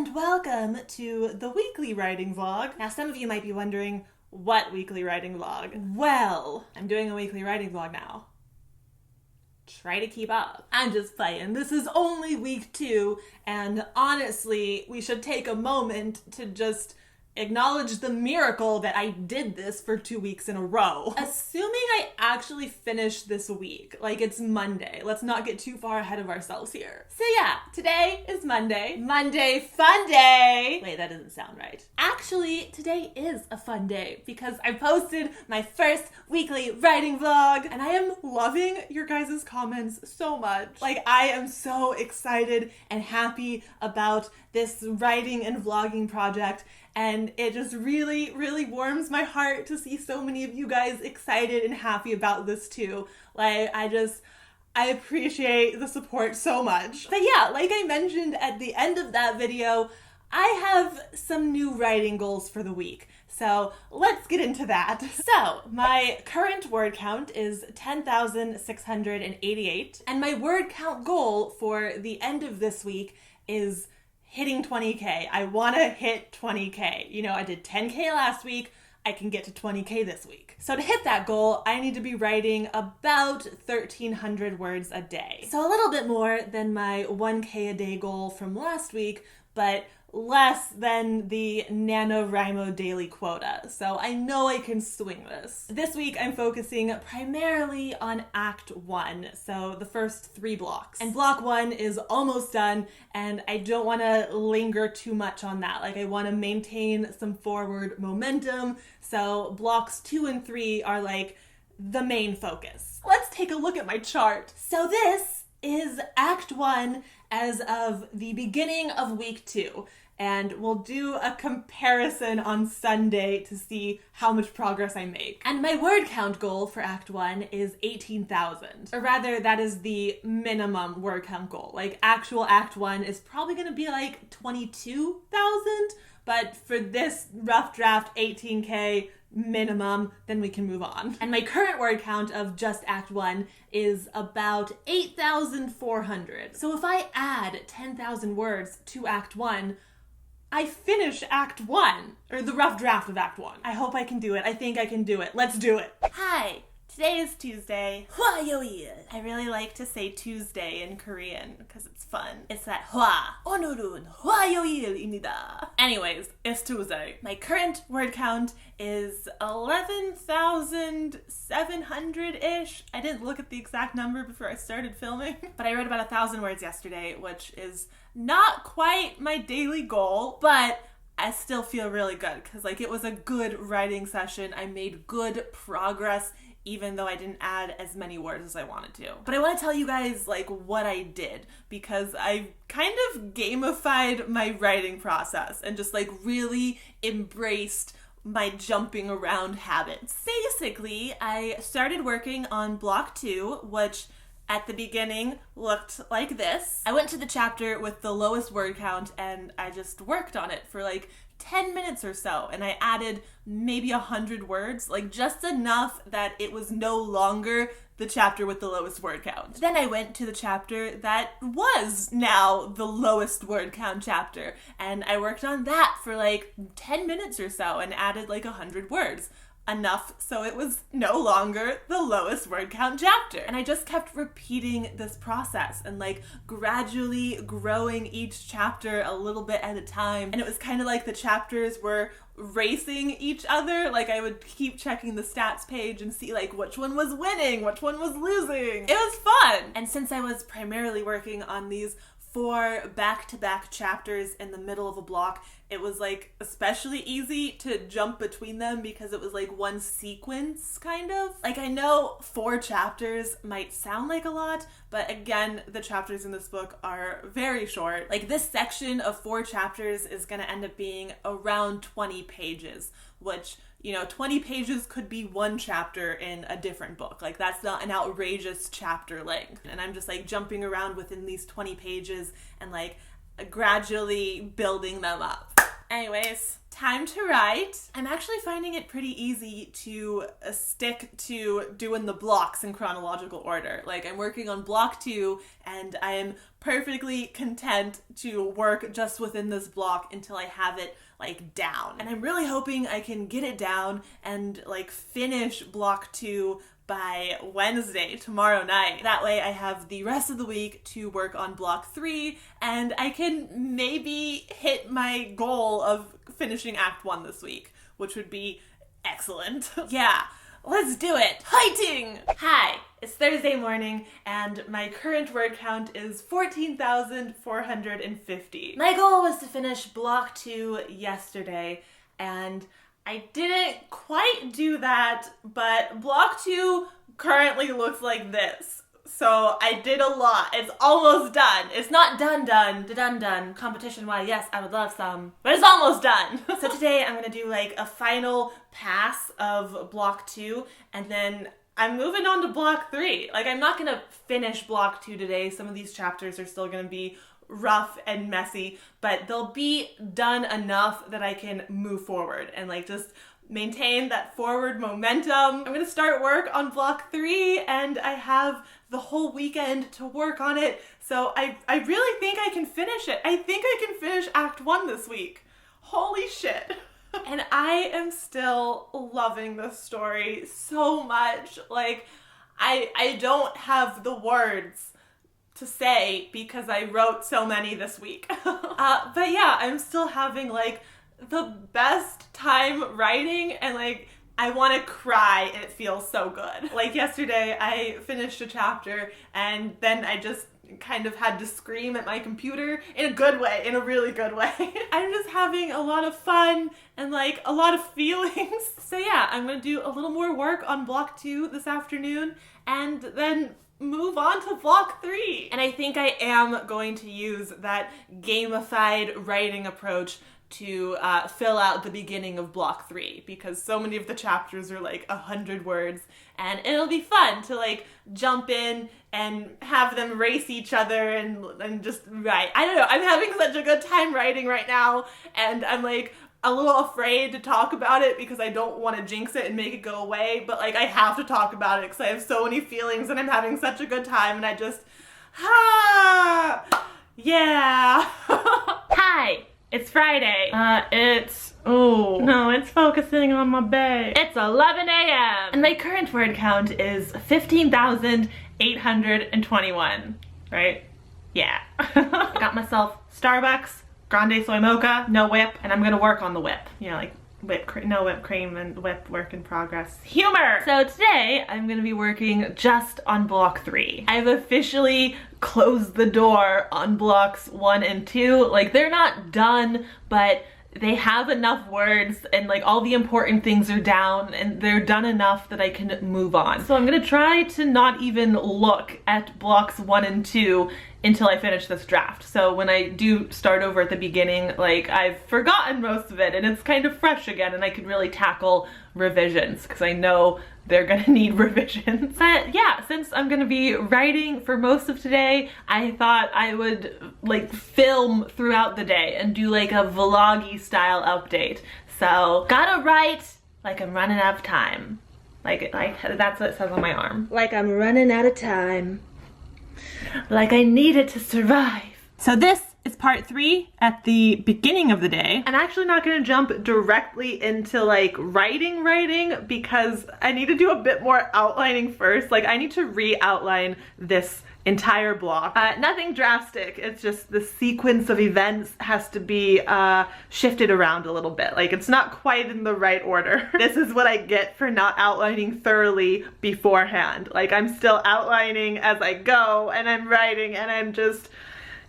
and welcome to the weekly writing vlog. Now, some of you might be wondering, what weekly writing vlog? Well, I'm doing a weekly writing vlog now. Try to keep up. I'm just playing. This is only week 2, and honestly, we should take a moment to just acknowledge the miracle that I did this for 2 weeks in a row. Assuming I actually finish this week, like it's Monday. Let's not get too far ahead of ourselves here. So yeah, today is Monday. Monday fun day. Wait, that doesn't sound right. Actually, today is a fun day because I posted my first weekly writing vlog and I am loving your guys' comments so much. Like, I am so excited and happy about this writing and vlogging project. And it just really, really warms my heart to see so many of you guys excited and happy about this too. Like, I appreciate the support so much. But yeah, like I mentioned at the end of that video, I have some new writing goals for the week. So let's get into that. So my current word count is 10,688. And my word count goal for the end of this week is hitting 20K. I want to hit 20K. You know, I did 10K last week. I can get to 20K this week. So to hit that goal, I need to be writing about 1,300 words a day. So a little bit more than my 1K a day goal from last week, but less than the NaNoWriMo daily quota. So I know I can swing this. This week I'm focusing primarily on Act 1, so the first 3 blocks. And block 1 is almost done, and I don't want to linger too much on that. Like, I want to maintain some forward momentum, so blocks 2 and 3 are like the main focus. Let's take a look at my chart. So this is Act 1 as of the beginning of week 2. And we'll do a comparison on Sunday to see how much progress I make. And my word count goal for Act 1 is 18,000. Or rather, that is the minimum word count goal. Like, actual Act 1 is probably gonna be like 22,000, but for this rough draft 18K minimum, then we can move on. And my current word count of just Act 1 is about 8,400. So if I add 10,000 words to Act 1, I finish Act 1, or the rough draft of Act 1. I hope I can do it. I think I can do it. Let's do it. Hi, today is Tuesday. Hwayoil. I really like to say Tuesday in Korean because it's fun. It's that hwa. 오늘은 화요일입니다. Anyways, it's Tuesday. My current word count is 11,700-ish. I didn't look at the exact number before I started filming, but I read about 1,000 words yesterday, which is not quite my daily goal, but I still feel really good because, like, it was a good writing session. I made good progress even though I didn't add as many words as I wanted to. But I want to tell you guys, like, what I did because I kind of gamified my writing process and just, like, really embraced my jumping around habits. Basically, I started working on block 2, which at the beginning looked like this. I went to the chapter with the lowest word count and I just worked on it for like 10 minutes or so, and I added maybe 100 words, like just enough that it was no longer the chapter with the lowest word count. Then I went to the chapter that was now the lowest word count chapter, and I worked on that for like 10 minutes or so and added like 100 words. Enough so it was no longer the lowest word count chapter. And I just kept repeating this process and like gradually growing each chapter a little bit at a time. And it was kind of like the chapters were racing each other. Like, I would keep checking the stats page and see like which one was winning, which one was losing. It was fun. And since I was primarily working on these 4 back-to-back chapters in the middle of a block, it was like especially easy to jump between them because it was like one sequence, kind of. Like, I know 4 chapters might sound like a lot, but again, the chapters in this book are very short. Like, this section of 4 chapters is gonna end up being around 20 pages, which, you know, 20 pages could be 1 chapter in a different book. Like, that's not an outrageous chapter length. And I'm just like jumping around within these 20 pages and like gradually building them up. Anyways, time to write. I'm actually finding it pretty easy to stick to doing the blocks in chronological order. Like, I'm working on block 2 and I am perfectly content to work just within this block until I have it like down. And I'm really hoping I can get it down and like finish block 2 by Wednesday, tomorrow night. That way I have the rest of the week to work on block 3 and I can maybe hit my goal of finishing Act 1 this week, which would be excellent. Yeah, let's do it. Fighting! Hi, it's Thursday morning and my current word count is 14,450. My goal was to finish block 2 yesterday and I didn't quite do that, but block 2 currently looks like this. So I did a lot. It's almost done. It's not done, competition-wise. Yes, I would love some, but it's almost done. So today I'm gonna do like a final pass of block 2, and then I'm moving on to block 3. Like, I'm not gonna finish block 2 today. Some of these chapters are still gonna be rough and messy, but they'll be done enough that I can move forward and like just maintain that forward momentum. I'm gonna start work on block 3 and I have the whole weekend to work on it. So I really think I can finish it. I think I can finish Act 1 this week. Holy shit. And I am still loving this story so much. Like, I don't have the words to say because I wrote so many this week. But yeah, I'm still having like the best time writing and like I want to cry. It feels so good. Like yesterday I finished a chapter and then I just kind of had to scream at my computer in a good way, in a really good way. I'm just having a lot of fun and like a lot of feelings. So yeah, I'm gonna do a little more work on block 2 this afternoon and then move on to block 3. And I think I am going to use that gamified writing approach to fill out the beginning of block 3 because so many of the chapters are like 100 words and it'll be fun to like jump in and have them race each other and just write. I don't know, I'm having such a good time writing right now and I'm like a little afraid to talk about it because I don't want to jinx it and make it go away, but like I have to talk about it because I have so many feelings and I'm having such a good time and I just, yeah. Hi, it's Friday. It's focusing on my bay. It's 11 a.m. and my current word count is 15,821, right? Yeah. I got myself Starbucks, grande soy mocha, no whip, and I'm gonna work on the whip. You know, like no whipped cream and whip work in progress. Humor! So today, I'm gonna be working just on block 3. I've officially closed the door on blocks 1 and 2. Like, they're not done, but they have enough words and like all the important things are down and they're done enough that I can move on. So I'm gonna try to not even look at blocks 1 and 2 until I finish this draft. So when I do start over at the beginning, like I've forgotten most of it and it's kind of fresh again and I can really tackle revisions because I know they're gonna need revisions. But yeah, since I'm gonna be writing for most of today, I thought I would like film throughout the day and do like a vloggy style update. So gotta write like I'm running out of time. Like that's what it says on my arm. Like I'm running out of time. Like I need it to survive. So this is part 3 at the beginning of the day. I'm actually not gonna jump directly into like writing because I need to do a bit more outlining first. Like I need to re-outline this entire block. Nothing drastic, it's just the sequence of events has to be shifted around a little bit. Like it's not quite in the right order. This is what I get for not outlining thoroughly beforehand. Like I'm still outlining as I go and I'm writing and I'm just,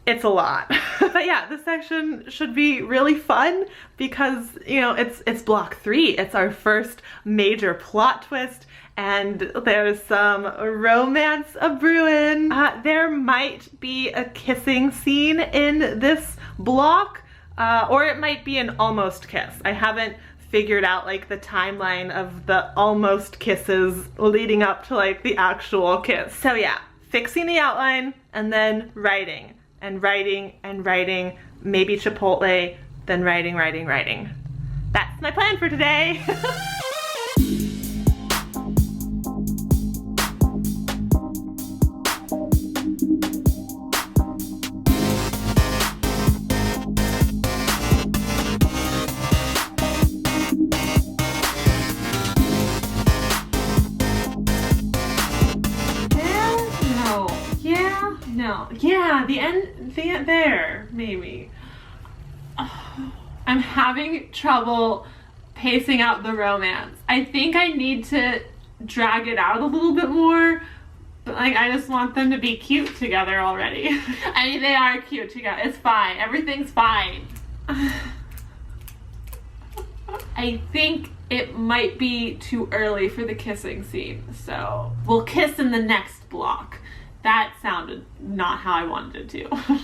it's a lot. But yeah, this section should be really fun because, you know, it's block 3. It's our first major plot twist and there's some romance a-brewing. There might be a kissing scene in this block, or it might be an almost kiss. I haven't figured out like the timeline of the almost kisses leading up to like the actual kiss. So yeah, fixing the outline and then writing and writing and writing, maybe Chipotle, then writing, writing, writing. That's my plan for today. Yeah, the end there, maybe. Oh, I'm having trouble pacing out the romance. I think I need to drag it out a little bit more, but like I just want them to be cute together already. I mean, they are cute together. It's fine. Everything's fine. I think it might be too early for the kissing scene, so we'll kiss in the next block. That sounded not how I wanted it to.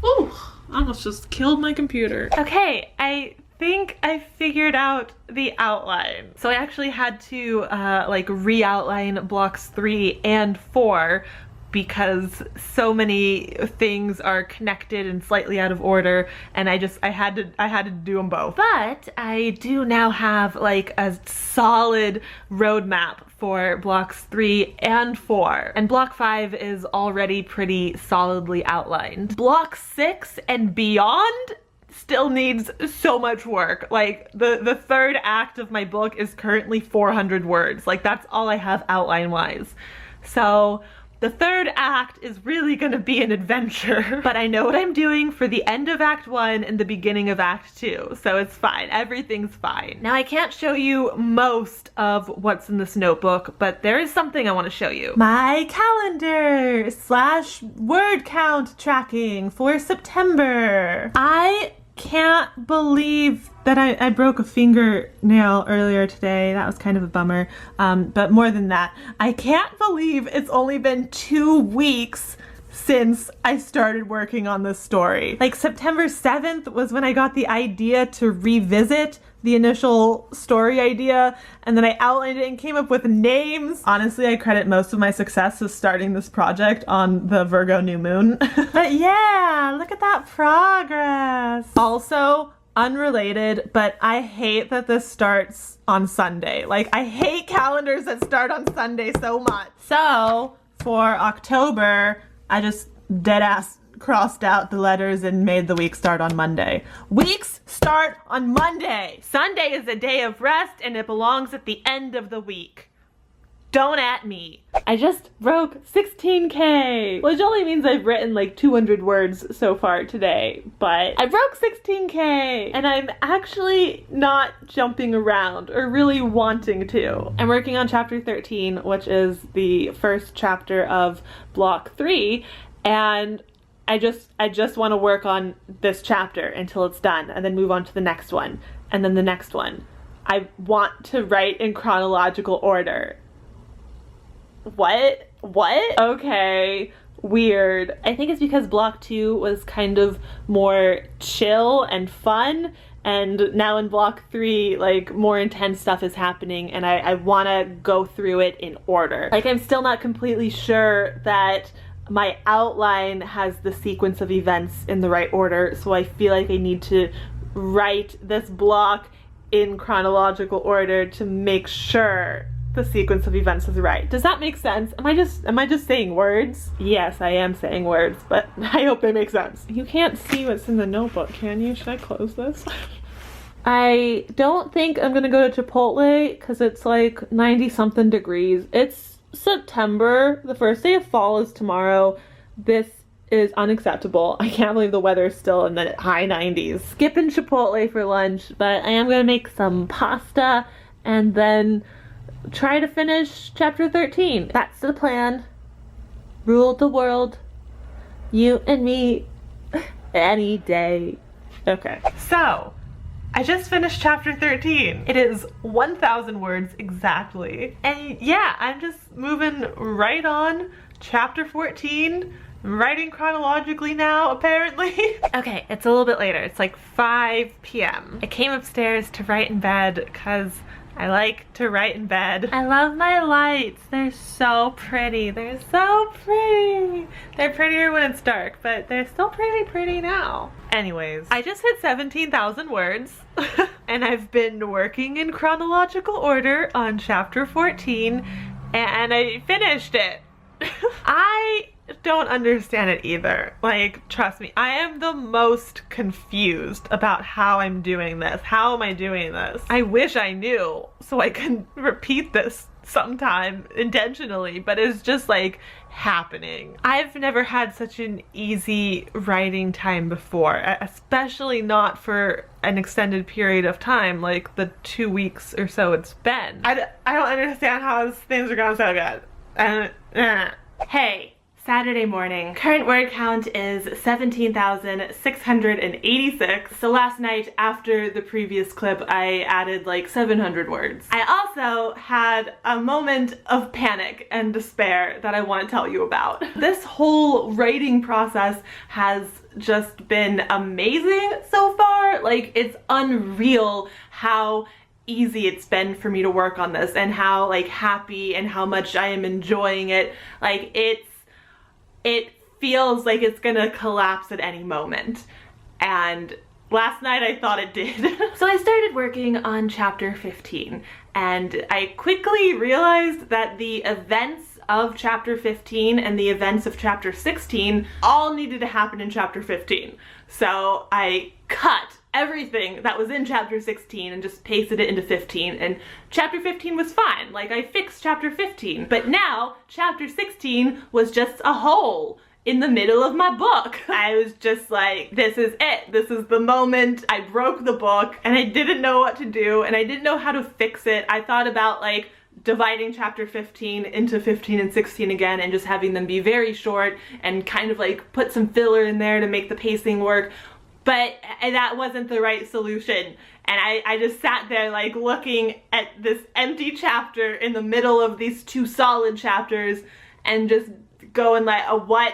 Ooh, I almost just killed my computer. Okay, I think I figured out the outline. So I actually had to like re-outline blocks 3 and 4 because so many things are connected and slightly out of order, and I had to do them both. But I do now have like a solid roadmap for blocks 3 and 4, and block 5 is already pretty solidly outlined. Block 6 and beyond still needs so much work. Like the third act of my book is currently 400 words. Like that's all I have outline wise. So the third act is really gonna be an adventure, but I know what I'm doing for the end of Act 1 and the beginning of Act 2, so it's fine. Everything's fine. Now I can't show you most of what's in this notebook, but there is something I want to show you. My calendar / word count tracking for September. I can't believe that I broke a fingernail earlier today. That was kind of a bummer. But more than that, I can't believe it's only been 2 weeks since I started working on this story. Like September 7th was when I got the idea to revisit the initial story idea, and then I outlined it and came up with names. Honestly, I credit most of my success to starting this project on the Virgo new moon. But yeah, look at that progress. Also, unrelated, but I hate that this starts on Sunday. Like, I hate calendars that start on Sunday so much. So, for October, I just deadass crossed out the letters and made the week start on Monday. Weeks start on Monday. Sunday is a day of rest and it belongs at the end of the week. Don't at me. I just broke 16K, which only means I've written like 200 words so far today, but I broke 16K and I'm actually not jumping around or really wanting to. I'm working on chapter 13, which is the first chapter of block 3, and I just want to work on this chapter until it's done and then move on to the next one and then the next one. I want to write in chronological order. What? Okay, weird. I think it's because block 2 was kind of more chill and fun, and now in block 3, like, more intense stuff is happening, and I want to go through it in order. Like, I'm still not completely sure that my outline has the sequence of events in the right order, so I feel like I need to write this block in chronological order to make sure the sequence of events is right. Does that make sense? Am I just saying words? Yes, I am saying words, but I hope they make sense. You can't see what's in the notebook, can you? Should I close this? I don't think I'm gonna go to Chipotle because it's like 90 something degrees. It's September. The first day of fall is tomorrow. This is unacceptable. I can't believe the weather is still in the high 90s. Skipping Chipotle for lunch, but I am gonna make some pasta and then try to finish chapter 13. That's the plan. Rule the world. You and me any day. Okay. So, I just finished chapter 13. It is 1,000 words exactly. And yeah, I'm just moving right on. Chapter 14. I'm writing chronologically now, apparently. Okay, it's a little bit later. It's like 5 p.m. I came upstairs to write in bed because I like to write in bed. I love my lights. They're so pretty. They're so pretty. They're prettier when it's dark, but they're still pretty now. Anyways, I just hit 17,000 words and I've been working in chronological order on chapter 14 and I finished it. I don't understand it either. Like, trust me, I am the most confused about how I'm doing this. How am I doing this? I wish I knew so I can repeat this sometime intentionally, but it's just like happening. I've never had such an easy writing time before, especially not for an extended period of time, like the 2 weeks or so it's been. I don't understand how things are going so good. Hey. Saturday morning. Current word count is 17,686. So last night after the previous clip, I added like 700 words. I also had a moment of panic and despair that I want to tell you about. This whole writing process has just been amazing so far. Like, it's unreal how easy it's been for me to work on this and how like happy and how much I am enjoying it. Like, it feels like it's gonna collapse at any moment. And last night I thought it did. So I started working on chapter 15 and I quickly realized that the events of chapter 15 and the events of chapter 16 all needed to happen in chapter 15. So I cut everything that was in chapter 16 and just pasted it into 15, and chapter 15 was fine. Like, I fixed chapter 15, but now chapter 16 was just a hole in the middle of my book. I was just like, this is it. This is the moment. I broke the book and I didn't know what to do and I didn't know how to fix it. I thought about like dividing chapter 15 into 15 and 16 again and just having them be very short and kind of like put some filler in there to make the pacing work. But that wasn't the right solution. And I just sat there like looking at this empty chapter in the middle of these two solid chapters and just going like, what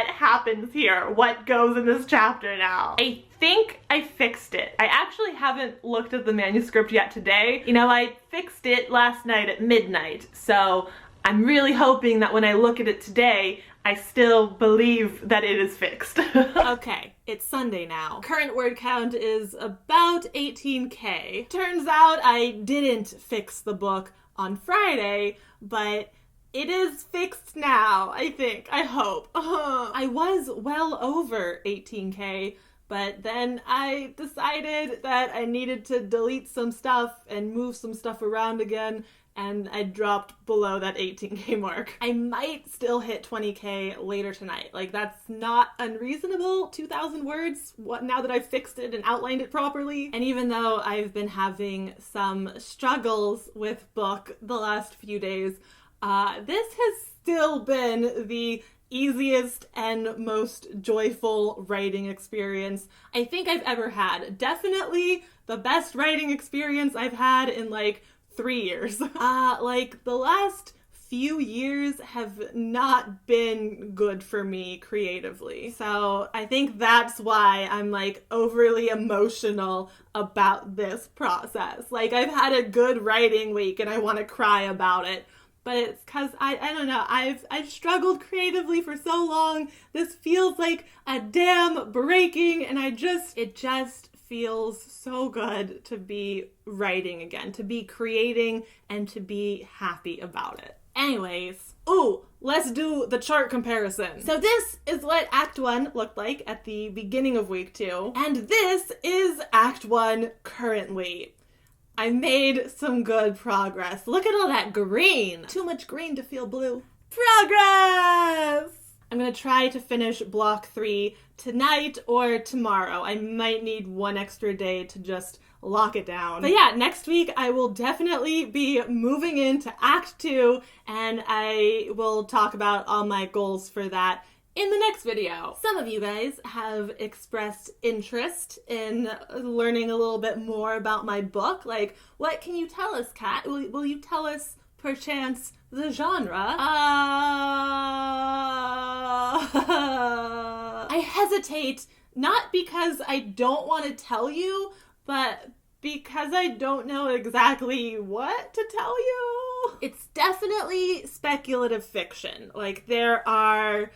happens here? What goes in this chapter now? I think I fixed it. I actually haven't looked at the manuscript yet today. You know, I fixed it last night at midnight. So I'm really hoping that when I look at it today, I still believe that it is fixed. Okay, it's Sunday now. Current word count is about 18K. Turns out I didn't fix the book on Friday, but it is fixed now, I think. I hope. I was well over 18K, but then I decided that I needed to delete some stuff and move some stuff around again, and I dropped below that 18K mark. I might still hit 20K later tonight. Like, that's not unreasonable. 2,000 words, now that I've fixed it and outlined it properly. And even though I've been having some struggles with book the last few days, this has still been the easiest and most joyful writing experience I think I've ever had. Definitely the best writing experience I've had in like 3 years. Like, the last few years have not been good for me creatively. So I think that's why I'm like overly emotional about this process. Like, I've had a good writing week and I want to cry about it. But it's because I don't know, I've struggled creatively for so long. This feels like a dam breaking and it just feels so good to be writing again, to be creating and to be happy about it. Anyways, let's do the chart comparison. So this is what Act 1 looked like at the beginning of week 2, and this is Act 1 currently. I made some good progress. Look at all that green. Too much green to feel blue. Progress! I'm gonna try to finish block 3 tonight or tomorrow. I might need one extra day to just lock it down. But yeah, next week I will definitely be moving into Act 2 and I will talk about all my goals for that in the next video. Some of you guys have expressed interest in learning a little bit more about my book. Like, what can you tell us, Kat? Will you tell us, perchance, the genre? I hesitate, not because I don't want to tell you, but because I don't know exactly what to tell you. It's definitely speculative fiction. Like, there are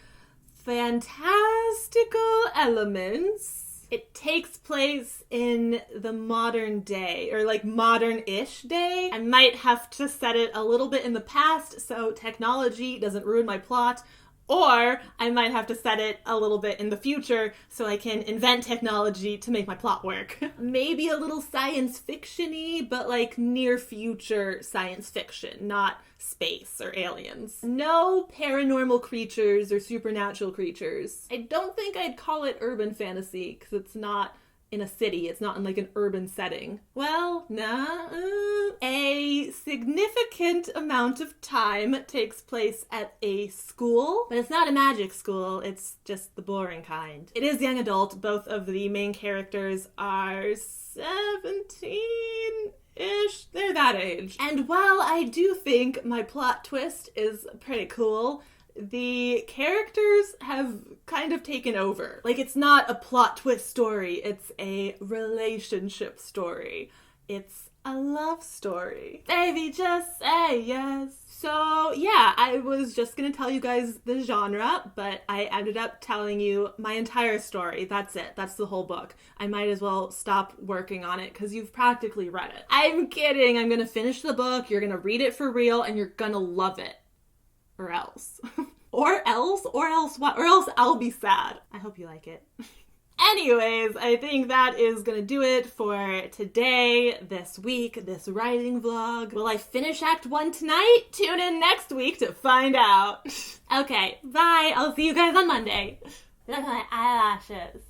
fantastical elements. It takes place in the modern day, or like modern-ish day. I might have to set it a little bit in the past so technology doesn't ruin my plot, or I might have to set it a little bit in the future so I can invent technology to make my plot work. Maybe a little science fiction-y, but like near future science fiction, not space or aliens. No paranormal creatures or supernatural creatures. I don't think I'd call it urban fantasy because it's not in a city. It's not in like an urban setting. Well, a significant amount of time takes place at a school, but it's not a magic school. It's just the boring kind. It is young adult. Both of the main characters are 17-ish. They're that age. And while I do think my plot twist is pretty cool, the characters have kind of taken over. Like, it's not a plot twist story, it's a relationship story. It's a love story. Baby, just say yes. So, yeah, I was just gonna tell you guys the genre, but I ended up telling you my entire story. That's it. That's the whole book. I might as well stop working on it because you've practically read it. I'm kidding. I'm gonna finish the book, you're gonna read it for real, and you're gonna love it. Or else. Or else what? Or else I'll be sad. I hope you like it. Anyways, I think that is gonna do it for today, this week, this writing vlog. Will I finish Act 1 tonight? Tune in next week to find out. Okay, bye. I'll see you guys on Monday. Look at my eyelashes.